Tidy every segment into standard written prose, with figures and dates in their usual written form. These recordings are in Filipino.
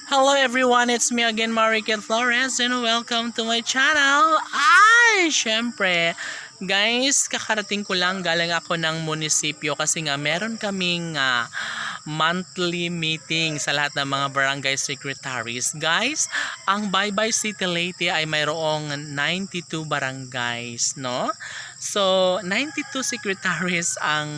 Hello everyone, it's me again, Mariket Flores, and welcome to my channel. Syempre, guys, kakarating ko lang, galing ako ng munisipyo kasi nga meron kaming monthly meeting sa lahat ng mga barangay secretaries. Guys, ang Baybay City Leyte ay mayroong 92 barangays, no? So, 92 secretaries ang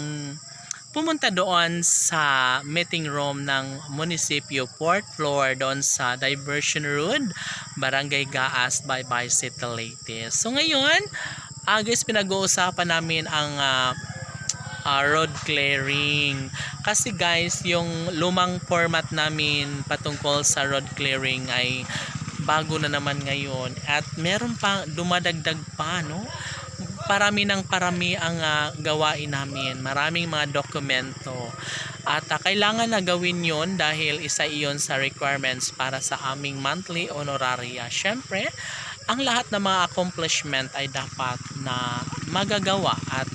pumunta doon sa meeting room ng munisipyo, 4th floor, doon sa Diversion Road, Barangay Gaas, Baybay City Leyte. So ngayon, guys, pinag-uusapan namin ang road clearing. Kasi guys, yung lumang format namin patungkol sa road clearing ay bago na naman ngayon. At meron pa, dumadagdag pa, no? Parami ng parami ang gawain namin. Maraming mga dokumento. At kailangan na gawin yon dahil isa iyon sa requirements para sa aming monthly honoraria. Syempre, ang lahat ng mga accomplishment ay dapat na magagawa at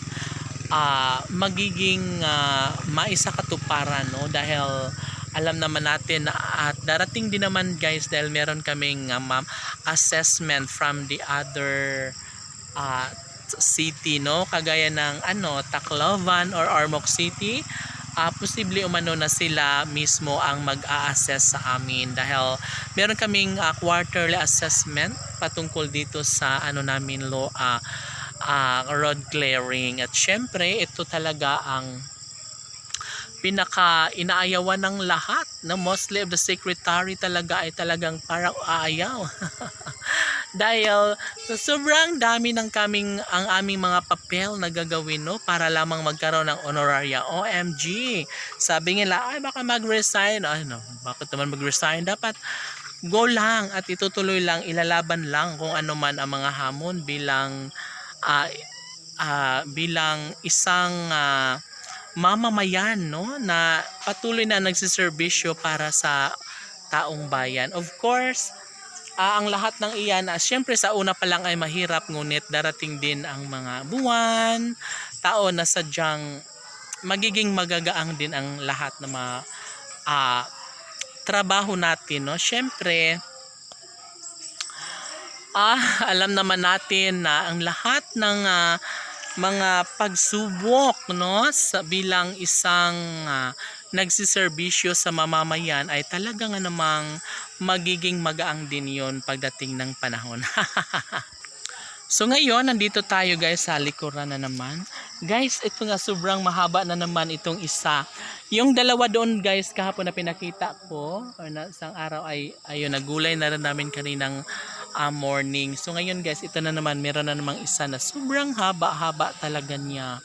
magiging maisakatuparan, no? Dahil alam naman natin at darating din naman guys dahil meron kaming assessment from the other city, no, kagaya ng Tacloban or Ormoc City. Posible umano na sila mismo ang mag-a-assess sa amin dahil meron kaming quarterly assessment patungkol dito sa namin road clearing. At syempre ito talaga ang pinaka inaayawan ng lahat, na mostly of the secretary talaga ay talagang parang aayaw. Dahil sobrang dami ng ang aming mga papel na gagawin, no, para lamang magkaroon ng honoraria. OMG, sabi nila ay baka mag-resign. Bakit naman mag-resign? Dapat go lang at itutuloy lang, ilalaban lang kung ano man ang mga hamon bilang isang mamamayan, no, na patuloy na nagsiservisyo para sa taong bayan. Of course, ang lahat ng iyan, syempre sa una pa lang ay mahirap, ngunit darating din ang mga buwan, taon na sadyang magiging magagaang din ang lahat ng mga trabaho natin, no. Syempre, alam naman natin na ang lahat ng mga pagsubok, no, bilang isang nagsiservisyo sa mamamayan ay talaga nga namang magiging magaang din yon pagdating ng panahon. So ngayon, nandito tayo guys sa likuran na naman. Guys, ito nga sobrang mahaba na naman itong isa. Yung dalawa doon guys, kahapon na pinakita ko, or na isang araw ay ayun, nagulay na rin namin kaninang morning. So ngayon guys, ito na naman, meron na namang isa na sobrang haba-haba talaga niya.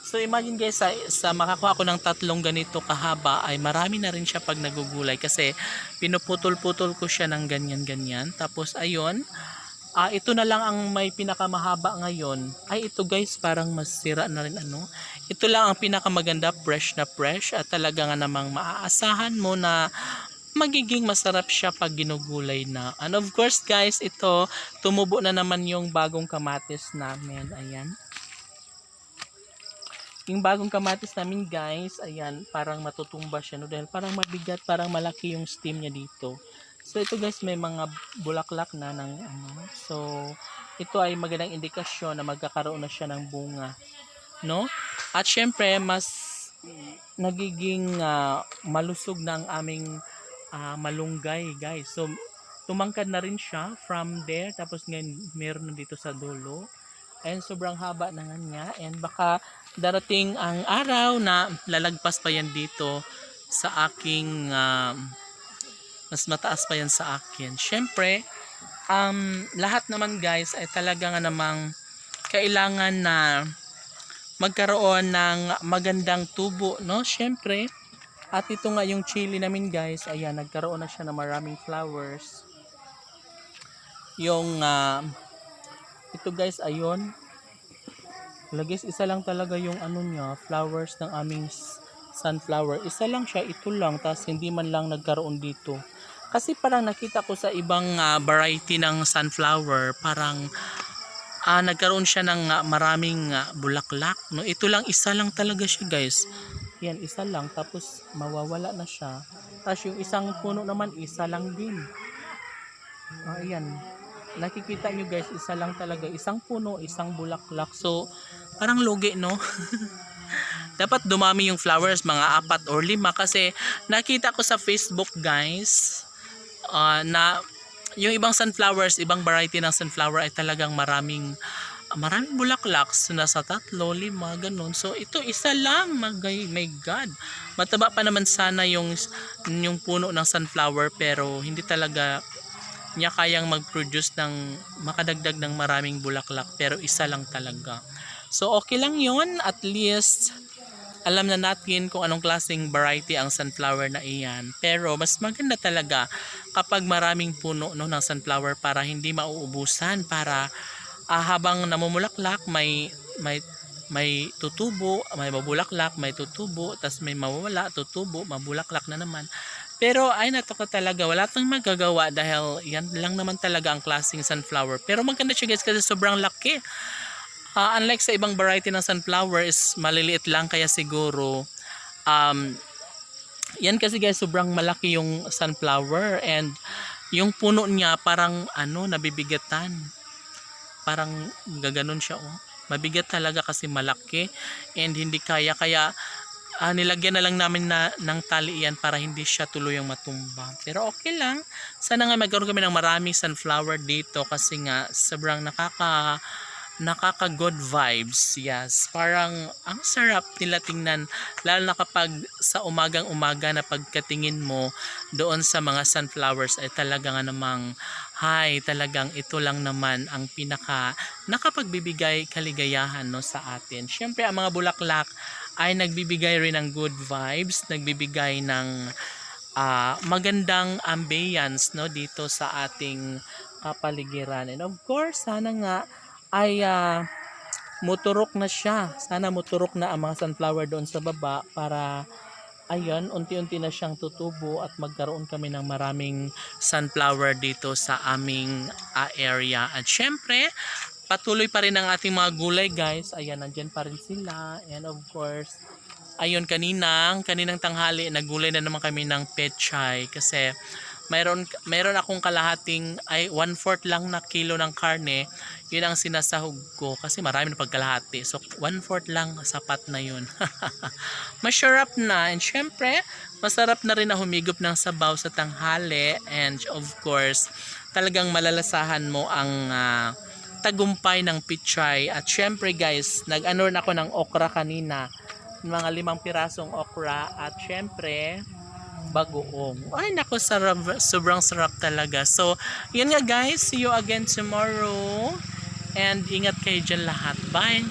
So imagine guys, sa makakuha ko ng 3 ganito kahaba ay marami na rin siya pag nagugulay kasi pinuputol-putol ko siya ng ganyan-ganyan. Tapos ayun, ito na lang ang may pinakamahaba ngayon. Ay ito guys, parang masira na rin Ito lang ang pinakamaganda, fresh na fresh at talaga nga namang maaasahan mo na magiging masarap siya pag ginugulay na. And of course guys, ito tumubo na naman yung bagong kamatis namin. Ayan. Yung bagong kamatis namin guys, ayan, parang matutumba siya, no, dahil parang mabigat, parang malaki yung stem niya dito. So ito guys, may mga bulaklak na ng so ito ay magandang indikasyon na magkakaroon na siya ng bunga, no? At syempre mas nagiging malusog na ang aming malunggay guys. So tumangkad na rin siya from there, tapos ngayon meron na dito sa dulo. And sobrang haba na nga niya, and baka darating ang araw na lalagpas pa yan dito sa aking mas mataas pa yan sa akin. Syempre lahat naman guys ay talaga nga namang kailangan na magkaroon ng magandang tubo, no, syempre. At ito nga yung chili namin guys, ayan, nagkaroon na siya ng maraming flowers. Yung ito guys, ayun. Guys, isa lang talaga yung niya, flowers ng aming sunflower. Isa lang siya, ito lang. Tapos hindi man lang nagkaroon dito. Kasi parang nakita ko sa ibang variety ng sunflower, parang nagkaroon siya ng maraming bulaklak. No? Ito lang, isa lang talaga siya guys. Yan, isa lang. Tapos mawawala na siya. Tapos yung isang puno naman, isa lang din. Ayan. Nakikita nyo guys, isa lang talaga. Isang puno, isang bulaklak. So, parang lugi, no? Dapat dumami yung flowers, mga 4 or 5. Kasi nakita ko sa Facebook guys, na yung ibang sunflowers, ibang variety ng sunflower ay talagang maraming bulaklak. So, nasa 3, 5, ganun. So, ito isa lang. My God. Mataba pa naman sana yung puno ng sunflower, pero hindi talaga niya kayang mag-produce ng makadagdag ng maraming bulaklak, pero isa lang talaga. So okay lang yun, at least alam na natin kung anong klaseng variety ang sunflower na iyan. Pero mas maganda talaga kapag maraming puno no, ng sunflower para hindi mauubusan, para habang namumulaklak may tutubo, may mabulaklak, may tutubo, tas may mawawala, tutubo, mabulaklak na naman. Pero ay natuka talaga, wala tang magagawa dahil yan lang naman talaga ang klaseng sunflower. Pero maganda siya guys kasi sobrang laki. Unlike sa ibang variety ng sunflower is maliliit lang, kaya siguro yan kasi guys sobrang malaki yung sunflower, and yung puno niya parang nabibigatan. Parang gaganon siya Mabigat talaga kasi malaki and hindi kaya nilagyan na lang namin ng tali yan para hindi siya tuluyang matumba. Pero okay lang. Sana nga magkaroon kami ng maraming sunflower dito kasi nga sobrang nakaka good vibes. Yes, parang ang sarap nila tingnan, lalo na kapag sa umagang-umaga na pagkatingin mo doon sa mga sunflowers ay talaga nga namang talagang ito lang naman ang pinaka nakapagbibigay kaligayahan no sa atin. Syempre ang mga bulaklak ay nagbibigay rin ng good vibes, nagbibigay ng magandang ambience no dito sa ating kapaligiran. And of course, sana nga ay muturok na siya. Sana muturok na ang mga sunflower doon sa baba para ayun, unti-unti na siyang tutubo at magkaroon kami ng maraming sunflower dito sa aming area. At syempre, patuloy pa rin ang ating mga gulay guys. Ayan, nandyan pa rin sila. And of course, ayun, kaninang tanghali, naggulay na naman kami ng pechay. Kasi mayroon akong kalahating, 1/4 lang na kilo ng karne. Yun ang sinasahog ko. Kasi marami na pagkalahati. So, 1/4 lang, sapat na yun. Masarap na. And syempre, masarap na rin na humigop ng sabaw sa tanghali. And of course, talagang malalasahan mo ang tagumpay ng pichay. At syempre guys, nag-ano rin ako ng okra kanina, mga 5 pirasong okra, at syempre bagoong. Ay nako, sobrang sarap talaga. So yun nga guys, see you again tomorrow, and ingat kayo dyan lahat. Bye.